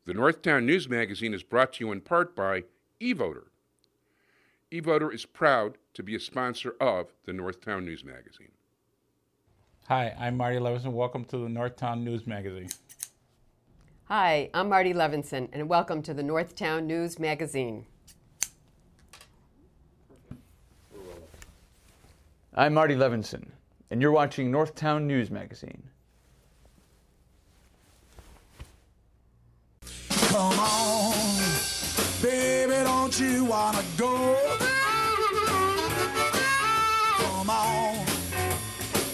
The Northtown News Magazine is brought to you in part by eVoter. eVoter is proud to be a sponsor of the Northtown News Magazine. Hi, I'm Marty Levinson. Welcome to the Northtown News Magazine. Hi, I'm Marty Levinson, and welcome to the Northtown News Magazine. I'm Marty Levinson, and you're watching Northtown News Magazine. Come on, baby, don't you wanna go? Come on,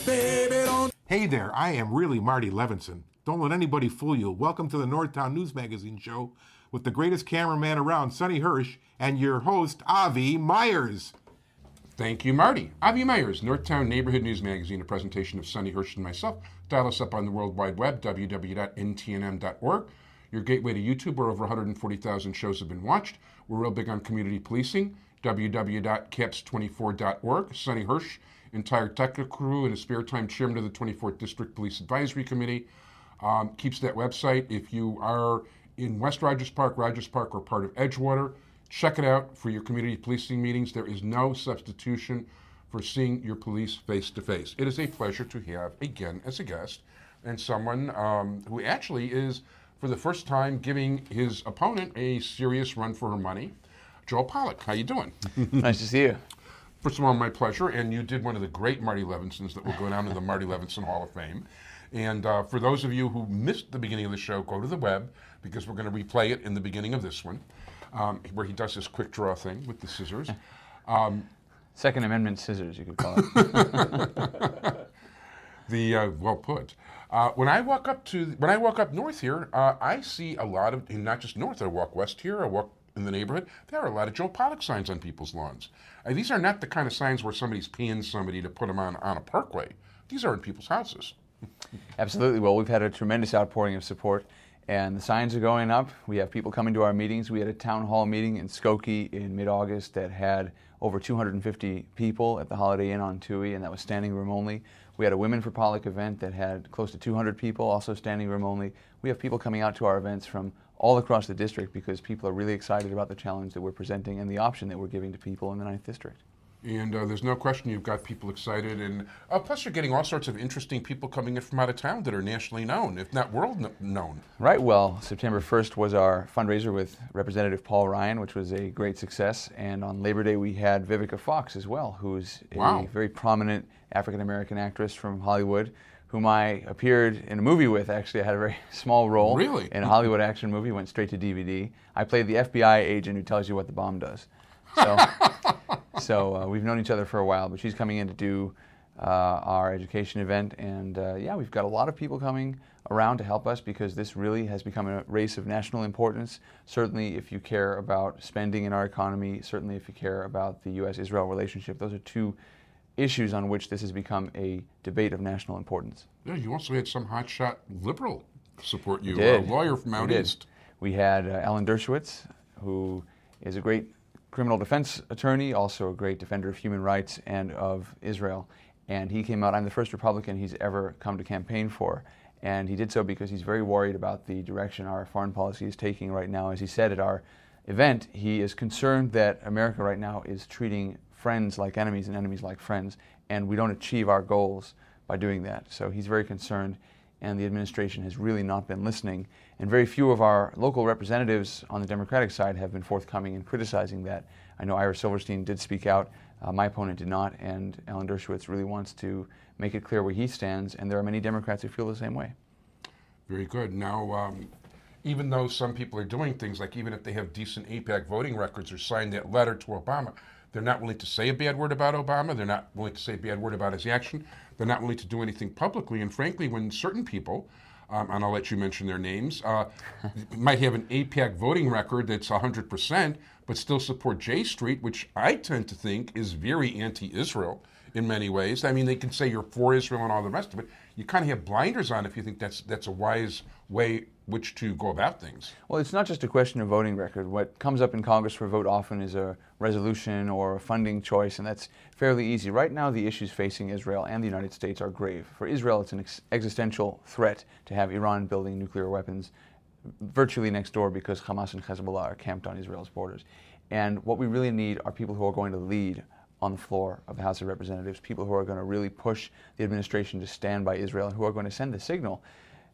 baby, don't... Hey there, I am really Marty Levinson. Don't let anybody fool you. Welcome to the Northtown News Magazine show with the greatest cameraman around, Sonny Hirsch, and your host, Avi Myers. Thank you, Marty. Avi Myers, Northtown Neighborhood News Magazine, a presentation of Sonny Hirsch and myself. Dial us up on the World Wide Web, www.ntnm.org. Your gateway to YouTube, where over 140,000 shows have been watched. We're real big on community policing, www.caps24.org. Sonny Hirsch, entire technical crew, in his spare time, chairman of the 24th District Police Advisory Committee, keeps that website. If you are in West Rogers Park, or part of Edgewater, check it out for your community policing meetings. There is no substitution for seeing your police face-to-face. It is a pleasure to have, again, as a guest, and someone who actually is, for the first time, giving his opponent a serious run for her money. Joel Pollack, how you doing? Nice to see you. First of all, my pleasure, and you did one of the great Marty Levinsons that will go down to the Marty Levinson Hall of Fame. And for those of you who missed the beginning of the show, go to the web, because we're going to replay it in the beginning of this one, where he does this quick draw thing with the scissors. Second Amendment scissors, you could call it. Well put. When I walk up north here, I see a lot of, and not just north. I walk west here. I walk in the neighborhood. There are a lot of Joe Pollack signs on people's lawns. These are not the kind of signs where somebody's paying somebody to put them on a parkway. These are in people's houses. Absolutely. Well, we've had a tremendous outpouring of support, and the signs are going up. We have people coming to our meetings. We had a town hall meeting in Skokie in mid-August that had over 250 people at the Holiday Inn on Toohey, and that was standing room only. We had a Women for Pollack event that had close to 200 people, also standing room only. We have people coming out to our events from all across the district because people are really excited about the challenge that we're presenting and the option that we're giving to people in the 9th District. And there's no question you've got people excited, and plus you're getting all sorts of interesting people coming in from out of town that are nationally known, if not world known. Right. Well, September 1st was our fundraiser with Representative Paul Ryan, which was a great success. And on Labor Day, we had Vivica Fox as well, who's a very prominent African-American actress from Hollywood, whom I appeared in a movie with. Actually, I had a very small role really? in a Hollywood action movie, went straight to DVD. I played the FBI agent who tells you what the bomb does. So we've known each other for a while, but she's coming in to do our education event. And yeah, we've got a lot of people coming around to help us because this really has become a race of national importance. Certainly if you care about spending in our economy, certainly if you care about the U.S.-Israel relationship, those are two issues on which this has become a debate of national importance. Yeah, you also had some hotshot liberal support you, a lawyer from out east. We had Alan Dershowitz, who is a great criminal defense attorney, also a great defender of human rights and of Israel. And he came out, I'm the first Republican he's ever come to campaign for. And he did so because he's very worried about the direction our foreign policy is taking right now. As he said at our event, he is concerned that America right now is treating friends like enemies and enemies like friends, and we don't achieve our goals by doing that. So he's very concerned, and the administration has really not been listening. And very few of our local representatives on the Democratic side have been forthcoming in criticizing that. I know Ira Silverstein did speak out. My opponent did not, and Alan Dershowitz really wants to make it clear where he stands, and there are many Democrats who feel the same way. Very good. Now, even though some people are doing things like even if they have decent AIPAC voting records or signed that letter to Obama, they're not willing to say a bad word about Obama. They're not willing to say a bad word about his action. They're not willing to do anything publicly. And frankly, when certain people, and I'll let you mention their names, might have an AIPAC voting record that's 100%, but still support J Street, which I tend to think is very anti-Israel in many ways. I mean, they can say you're for Israel and all the rest of it. You kind of have blinders on if you think that's a wise way which to go about things. Well, it's not just a question of voting record. What comes up in Congress for a vote often is a resolution or a funding choice, and that's fairly easy. Right now, the issues facing Israel and the United States are grave. For Israel, it's an existential threat to have Iran building nuclear weapons virtually next door because Hamas and Hezbollah are camped on Israel's borders. And what we really need are people who are going to lead on the floor of the House of Representatives, people who are going to really push the administration to stand by Israel and who are going to send the signal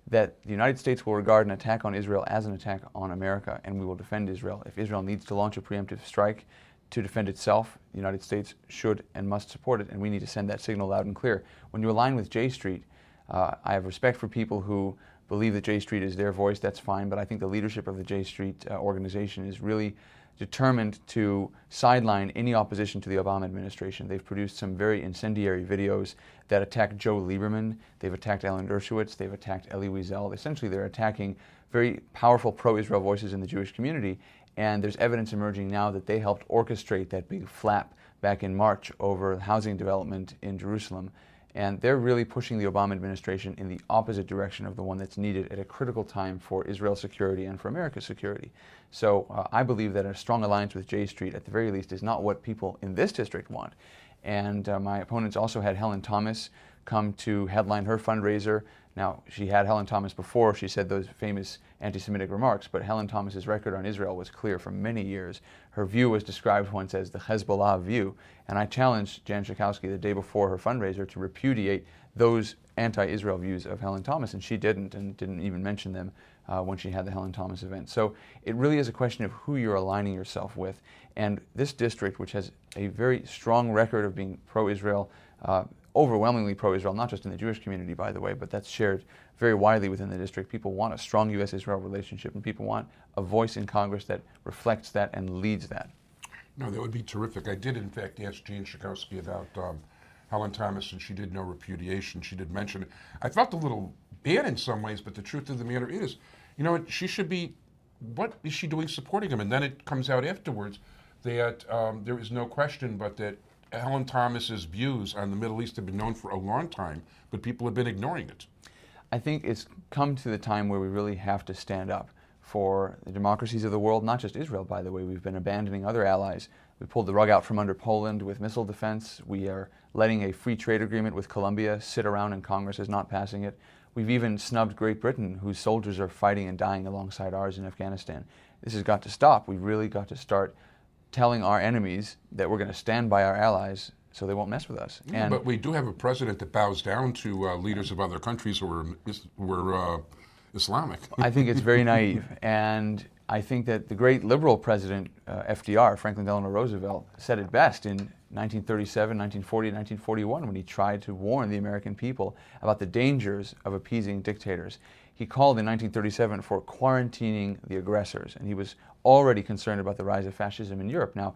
that the United States will regard an attack on Israel as an attack on America, and we will defend Israel. If Israel needs to launch a preemptive strike to defend itself, the United States should and must support it, and we need to send that signal loud and clear. When you align with J Street, I have respect for people who believe that J Street is their voice, that's fine, but I think the leadership of the J Street organization is really determined to sideline any opposition to the Obama administration. They've produced some very incendiary videos that attack Joe Lieberman, they've attacked Alan Dershowitz, they've attacked Elie Wiesel. Essentially, they're attacking very powerful pro-Israel voices in the Jewish community, and there's evidence emerging now that they helped orchestrate that big flap back in March over housing development in Jerusalem. And they're really pushing the Obama administration in the opposite direction of the one that's needed at a critical time for Israel's security and for America's security. So I believe that a strong alliance with J Street, at the very least, is not what people in this district want. And my opponents also had Helen Thomas come to headline her fundraiser. Now, she had Helen Thomas before she said those famous anti-Semitic remarks, but Helen Thomas's record on Israel was clear for many years. Her view was described once as the Hezbollah view, and I challenged Jan Schakowsky the day before her fundraiser to repudiate those anti-Israel views of Helen Thomas, and she didn't, and didn't even mention them when she had the Helen Thomas event. So it really is a question of who you're aligning yourself with, and this district, which has a very strong record of being pro-Israel, overwhelmingly pro-Israel, not just in the Jewish community, by the way, but that's shared very widely within the district. People want a strong U.S.-Israel relationship, and people want a voice in Congress that reflects that and leads that. No, that would be terrific. I did, in fact, ask Jane Schakowsky about Helen Thomas, and she did no repudiation. She did mention it. I felt a little bad in some ways, but the truth of the matter is, you know, she should be, what is she doing supporting him? And then it comes out afterwards that there is no question but that Helen Thomas's views on the Middle East have been known for a long time, but people have been ignoring it. I think it's come to the time where we really have to stand up for the democracies of the world, not just Israel, by the way. We've been abandoning other allies. We pulled the rug out from under Poland with missile defense. We are letting a free trade agreement with Colombia sit around and Congress is not passing it. We've even snubbed Great Britain, whose soldiers are fighting and dying alongside ours in Afghanistan. This has got to stop. We've really got to start telling our enemies that we're going to stand by our allies so they won't mess with us. Yeah, but we do have a president that bows down to leaders of other countries who are Islamic. I think it's very naive. And I think that the great liberal president, FDR, Franklin Delano Roosevelt, said it best in 1937, 1940, 1941 when he tried to warn the American people about the dangers of appeasing dictators. He called in 1937 for quarantining the aggressors, and he was already concerned about the rise of fascism in Europe. Now,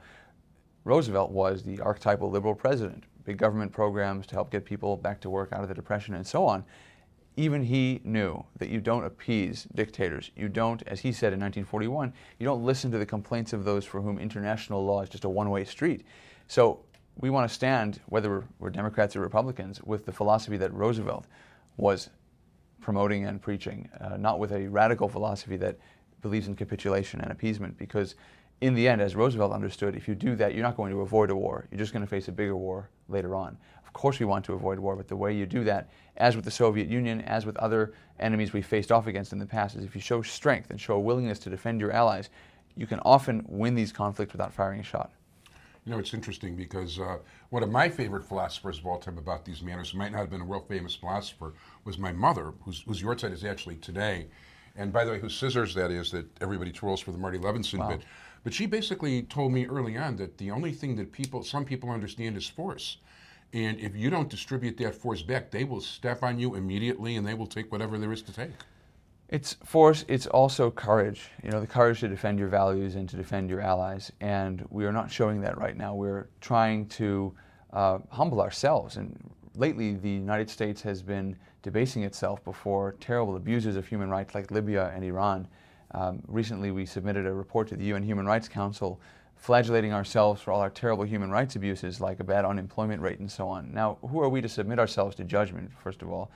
Roosevelt was the archetypal liberal president, big government programs to help get people back to work out of the Depression and so on. Even he knew that you don't appease dictators. You don't, as he said in 1941, you don't listen to the complaints of those for whom international law is just a one-way street. So we want to stand, whether we're Democrats or Republicans, with the philosophy that Roosevelt was promoting and preaching, not with a radical philosophy that believes in capitulation and appeasement, because in the end, as Roosevelt understood, if you do that, you're not going to avoid a war. You're just going to face a bigger war later on. Of course we want to avoid war, but the way you do that, as with the Soviet Union, as with other enemies we faced off against in the past, is if you show strength and show a willingness to defend your allies, you can often win these conflicts without firing a shot. You know, it's interesting because one of my favorite philosophers of all time about these matters, who might not have been a real famous philosopher, was my mother, whose yahrzeit is actually today. And by the way, whose scissors that is that everybody twirls for the Marty Levinson Wow. bit. But she basically told me early on that the only thing that some people understand is force. And if you don't distribute that force back, they will step on you immediately and they will take whatever there is to take. It's force, it's also courage. You know, the courage to defend your values and to defend your allies. And we are not showing that right now. We're trying to humble ourselves. And lately, the United States has been debasing itself before terrible abuses of human rights like Libya and Iran. Recently, we submitted a report to the UN Human Rights Council flagellating ourselves for all our terrible human rights abuses like a bad unemployment rate and so on. Now, who are we to submit ourselves to judgment, first of all,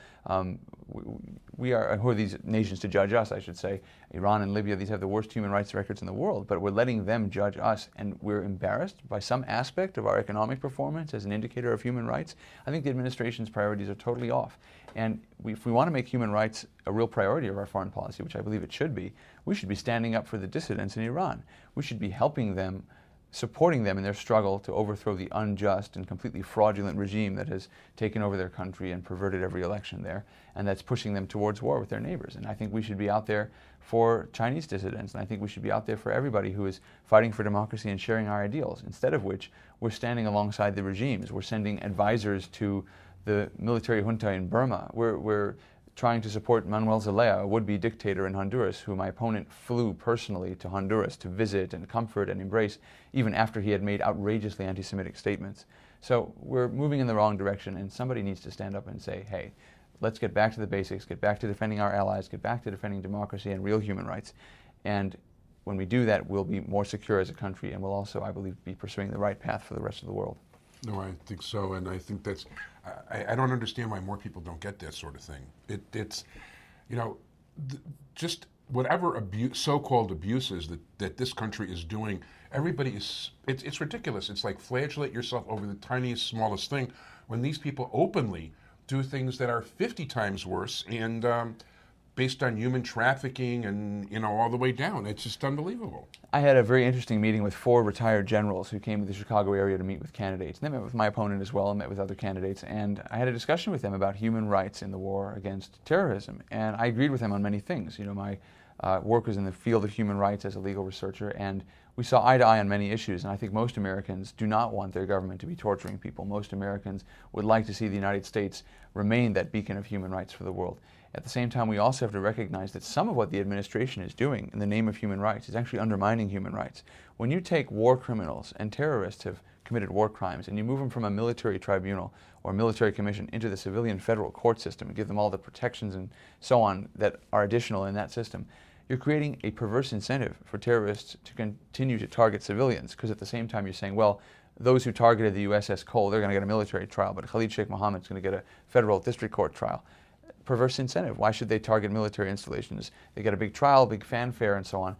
We are, who are these nations to judge us, I should say? Iran and Libya, these have the worst human rights records in the world, but we're letting them judge us, and we're embarrassed by some aspect of our economic performance as an indicator of human rights. I think the administration's priorities are totally off. And if we want to make human rights a real priority of our foreign policy, which I believe it should be standing up for the dissidents in Iran. We should be helping them, supporting them in their struggle to overthrow the unjust and completely fraudulent regime that has taken over their country and perverted every election there, and that's pushing them towards war with their neighbors. And I think we should be out there for Chinese dissidents, and I think we should be out there for everybody who is fighting for democracy and sharing our ideals, instead of which we're standing alongside the regimes. We're sending advisors to the military junta in Burma. We're trying to support Manuel Zelaya, a would-be dictator in Honduras, who my opponent flew personally to Honduras to visit and comfort and embrace, even after he had made outrageously anti-Semitic statements. So we're moving in the wrong direction, and somebody needs to stand up and say, hey, let's get back to the basics, get back to defending our allies, get back to defending democracy and real human rights. And when we do that, we'll be more secure as a country, and we'll also, I believe, be pursuing the right path for the rest of the world. No, I think so, and I think that's. I don't understand why more people don't get that sort of thing. It's, you know, just whatever so-called abuses that this country is doing. Everybody is. It's ridiculous. It's like flagellate yourself over the tiniest, smallest thing, when these people openly do things that are 50 times worse, and based on human trafficking and all the way down. It's just unbelievable. I had a very interesting meeting with 4 retired generals who came to the Chicago area to meet with candidates. And they met with my opponent as well and met with other candidates. And I had a discussion with them about human rights in the war against terrorism. And I agreed with them on many things. You know, my work was in the field of human rights as a legal researcher, and we saw eye to eye on many issues. And I think most Americans do not want their government to be torturing people. Most Americans would like to see the United States remain that beacon of human rights for the world. At the same time, we also have to recognize that some of what the administration is doing in the name of human rights is actually undermining human rights. When you take war criminals and terrorists have committed war crimes and you move them from a military tribunal or military commission into the civilian federal court system and give them all the protections and so on that are additional in that system, you're creating a perverse incentive for terrorists to continue to target civilians, because at the same time you're saying, well, those who targeted the USS Cole, they're going to get a military trial, but Khalid Sheikh Mohammed's going to get a federal district court trial. Perverse incentive. Why should they target military installations? They get a big trial, big fanfare, and so on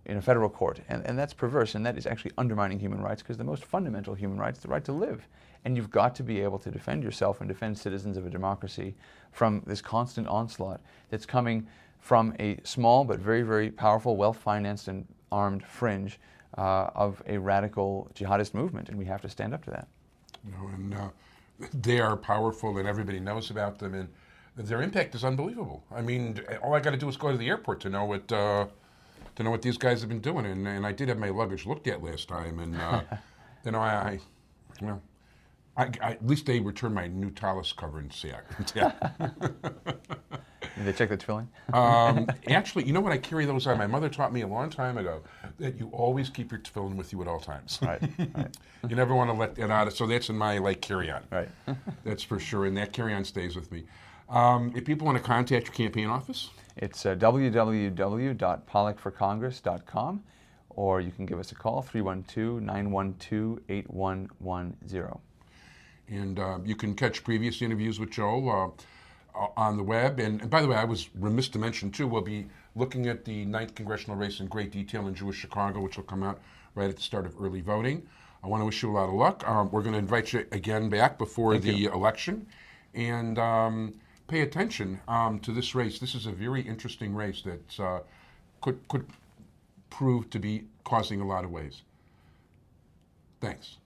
in a federal court. And that's perverse, and that is actually undermining human rights, because the most fundamental human right is the right to live. And you've got to be able to defend yourself and defend citizens of a democracy from this constant onslaught that's coming from a small but very, very powerful, well-financed and armed fringe of a radical jihadist movement, and we have to stand up to that. You know, and they are powerful, and everybody knows about them, and their impact is unbelievable. I mean, all I got to do is go to the airport to know what these guys have been doing. And I did have my luggage looked at last time, and you know, at least they returned my new talus cover and sack. Did they check the tefillin? Actually, you know what? I carry those on. My mother taught me a long time ago that you always keep your tefillin with you at all times. Right. You never want to let that out. So that's in my carry-on. Right. That's for sure, and that carry-on stays with me. If people want to contact your campaign office? It's www.pollackforcongress.com, or you can give us a call, 312-912-8110. And you can catch previous interviews with Joel on the web. And by the way, I was remiss to mention, too, we'll be looking at the 9th Congressional race in great detail in Jewish Chicago, which will come out right at the start of early voting. I want to wish you a lot of luck. We're going to invite you again back before the election. And pay attention to this race. This is a very interesting race that could prove to be causing a lot of waves. Thanks.